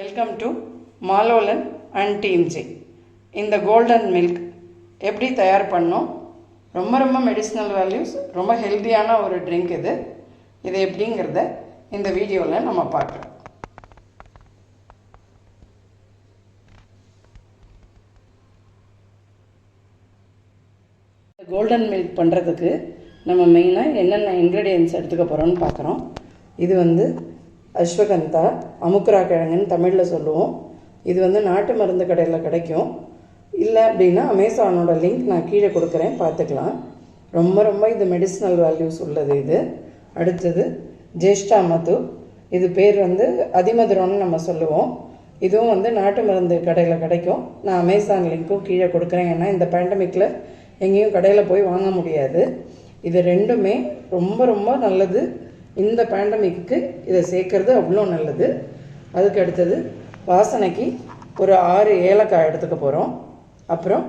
Welcome to Malolan and TMJ. இந்த golden milk எப்படி தயார் பண்ணோம்? ரொம்ப ரொம்ப மெடிசினல் வேல்யூஸ், ரொம்ப ஹெல்த்தியான ஒரு ட்ரிங்க் இது. இது எப்படிங்கிறத இந்த வீடியோவில் நம்ம பார்க்கலாம். கோல்டன் மில்க் பண்ணுறதுக்கு நம்ம மெயினாக என்னென்ன இன்க்ரீடியன்ட்ஸ் எடுத்துக்க போகிறோம்னு பார்க்குறோம். இது அஸ்வகந்தா, அமுக்குரா கிழங்குன்னு தமிழில் சொல்லுவோம். இது நாட்டு மருந்து கடையில் கிடைக்கும். இல்லை அப்படின்னா அமேசானோட லிங்க் நான் கீழே கொடுக்குறேன், பார்த்துக்கலாம். ரொம்ப ரொம்ப இது மெடிசினல் வேல்யூஸ் உள்ளது இது. அடுத்தது ஜேஷ்டா மது, இது பேர் அதிமதுரம்னு நம்ம சொல்லுவோம். இதுவும் நாட்டு மருந்து கடையில் கிடைக்கும். நான் அமேசான் லிங்க்கும் கீழே கொடுக்குறேன். ஏன்னா இந்த பேண்டமிக்கில் எங்கேயும் கடையில் போய் வாங்க முடியாது. இது ரெண்டுமே ரொம்ப ரொம்ப நல்லது. இந்த பேண்டமிக்கு இதை சேர்க்கறது அவ்வளோ நல்லது. அதுக்கு அடுத்தது வாசனைக்கு ஒரு 6 ஏலக்காய் எடுத்துக்க போகிறோம். அப்புறம்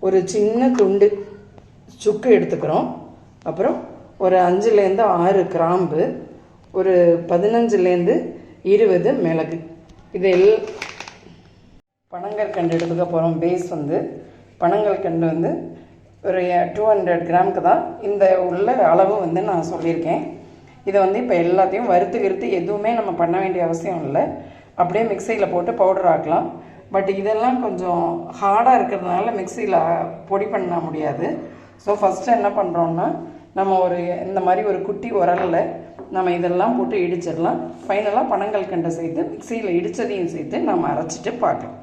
ஒரு சின்ன துண்டு சுக்கு எடுத்துக்கிறோம். அப்புறம் ஒரு 5லேருந்து 6 கிராம்பு, ஒரு 15லேருந்து 20 மிளகு. இது பனங்கற்கண்டு எடுத்துக்க போகிறோம். பேஸ் பனங்கற்கண்டு ஒரு 200 கிராமுக்கு தான் இந்த உள்ள அளவு நான் சொல்லியிருக்கேன். இதை இப்போ எல்லாத்தையும் வறுத்து எதுவுமே நம்ம பண்ண வேண்டிய அவசியம் இல்லை. அப்படியே மிக்சியில் போட்டு பவுடர் ஆக்கலாம். பட் இதெல்லாம் கொஞ்சம் ஹார்டாக இருக்கிறதுனால மிக்சியில் பொடி பண்ண முடியாது. ஸோ ஃபஸ்ட்டு என்ன பண்ணுறோன்னா, நம்ம இந்த மாதிரி ஒரு குட்டி உரலில் நம்ம இதெல்லாம் போட்டு இடிச்சிடலாம். ஃபைனலாக பனங்கற்கண்டை சேர்த்து மிக்சியில் இடித்ததையும் சேர்த்து நம்ம அரைச்சிட்டு பார்க்கலாம்.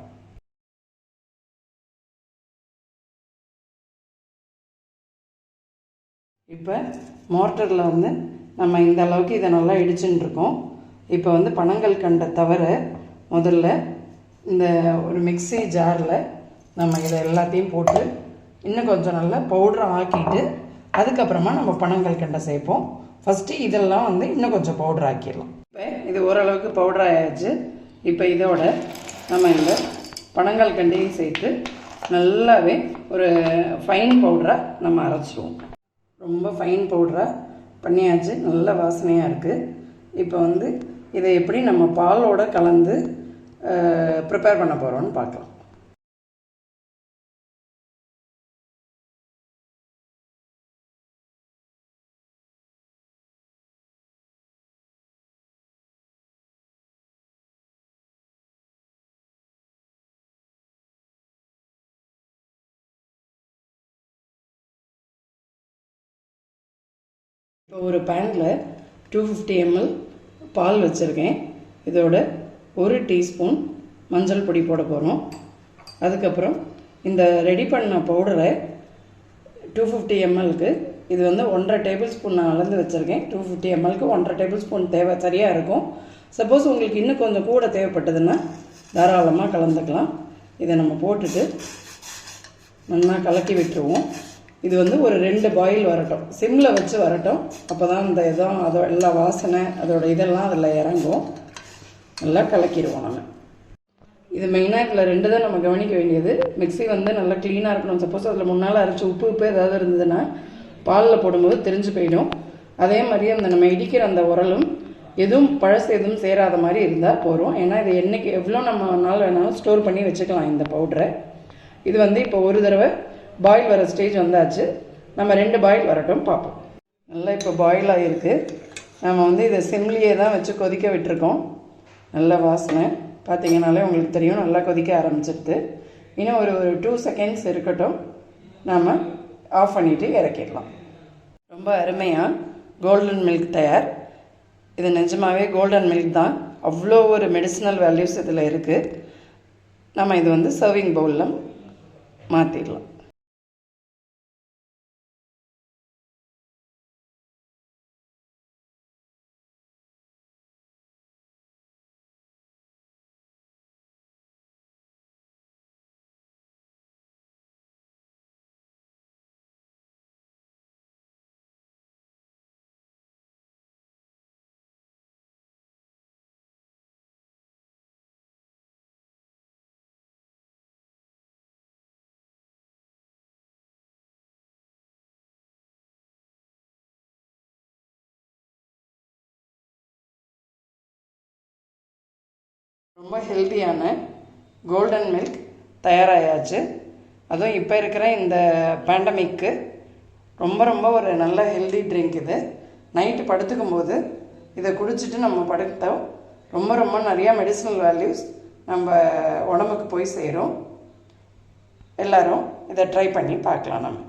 இப்போ மோட்டரில் நம்ம இந்த அளவுக்கு இதை நல்லா இடிச்சுன்னு இருக்கோம். இப்போ பனங்கற்கண்டை தவிர முதல்ல இந்த ஒரு மிக்சி ஜாரில் நம்ம இதை எல்லாத்தையும் போட்டு இன்னும் கொஞ்சம் நல்லா பவுடரை ஆக்கிட்டு அதுக்கப்புறமா நம்ம பனங்கற்கண்டை சேர்ப்போம். ஃபஸ்ட்டு இதெல்லாம் இன்னும் கொஞ்சம் பவுடர் ஆக்கிடலாம். இப்போ இது ஓரளவுக்கு பவுடர் ஆயாச்சு. இப்போ இதோட நம்ம இந்த பனங்கற்கண்டையும் சேர்த்து நல்லாவே ஒரு ஃபைன் பவுடராக நம்ம அரைச்சிடுவோம். ரொம்ப ஃபைன் பவுடராக பண்ணியாச்சு. நல்ல வாசனையாக இருக்குது. இப்போ இதை எப்படி நம்ம பாலோட கலந்து ப்ரிப்பேர் பண்ண போகிறோன்னு பார்க்கலாம். இப்போ ஒரு பேனில் 250 ml பால் வச்சுருக்கேன். இதோட 1 டீஸ்பூன் மஞ்சள் பொடி போட போகிறோம். அதுக்கப்புறம் இந்த ரெடி பண்ண பவுடரை 250 mlக்கு இது 1.5 டேபிள் ஸ்பூன் நான் அளந்து வச்சுருக்கேன். 250 mlக்கு 1.5 டேபிள் ஸ்பூன் தேவை, சரியாக இருக்கும். சப்போஸ் உங்களுக்கு இன்னும் கொஞ்சம் கூட தேவைப்பட்டதுன்னா தாராளமாக கலந்துக்கலாம். இதை நம்ம போட்டுட்டு நல்லா கலக்கி விட்டுருவோம். இது ஒரு 2 பாயில் வரட்டும், சிம்மில் வச்சு வரட்டும். அப்போ தான் இந்த அதோட எல்லா வாசனை அதோட இதெல்லாம் அதில் இறங்கும். நல்லா கலக்கிடுவோம் நம்ம. இது மெயினாக இதில் 2 தான் நம்ம கவனிக்க வேண்டியது. மிக்ஸி நல்லா க்ளீனாக இருக்கணும். சப்போஸ் அதில் முன்னால் அரைச்சி உப்பு ஏதாவது இருந்ததுன்னா பாலில் போடும்போது தெரிஞ்சு போயிடும். அதே மாதிரி நம்ம இடிக்கிற அந்த உரலும் எதுவும் பழசு எதுவும் சேராத மாதிரி இருந்தால் போகிறோம். ஏன்னா இது என்றைக்கு எவ்வளோ நம்ம நாள் வேணாலும் ஸ்டோர் பண்ணி வச்சுக்கலாம் இந்த பவுடரை. இது இப்போ ஒரு தடவை பாயில் வர ஸ்டேஜ் வந்தாச்சு. நம்ம 2 பாயில் வரட்டும் பார்ப்போம். நல்லா இப்போ பாயில் ஆகிருக்கு. நம்ம இதை சிம்லியே தான் வச்சு கொதிக்க விட்டுருக்கோம். நல்ல வாசனை பார்த்தீங்கன்னாலே உங்களுக்கு தெரியும், நல்லா கொதிக்க ஆரம்பிச்சிடுது. இன்னும் ஒரு 2 செகண்ட்ஸ் இருக்கட்டும், நாம் ஆஃப் பண்ணிவிட்டு இறக்கிடலாம். ரொம்ப அருமையாக கோல்டன் மில்க் தயார். இது நிஜமாகவே கோல்டன் மில்க் தான். அவ்வளோ ஒரு மெடிசினல் வேல்யூஸ் இதில் இருக்குது. நம்ம இது சர்விங் பவுலில் மாற்றிடலாம். ரொம்ப ஹெல்த்தியான கோல்டன் மில்க் தயாராகியாச்சு. அதுவும் இப்போ இருக்கிற இந்த பேண்டமிக்கு ரொம்ப ரொம்ப ஒரு நல்ல ஹெல்தி ட்ரிங்க் இது. நைட்டு படுத்துக்கும் போது இதை குடிச்சிட்டு நம்ம படுத்தோம் ரொம்ப ரொம்ப நிறையா மெடிசினல் வேல்யூஸ் நம்ம உடம்புக்கு போய் சேரும். எல்லோரும் இதை ட்ரை பண்ணி பார்க்கலாம் நம்ம.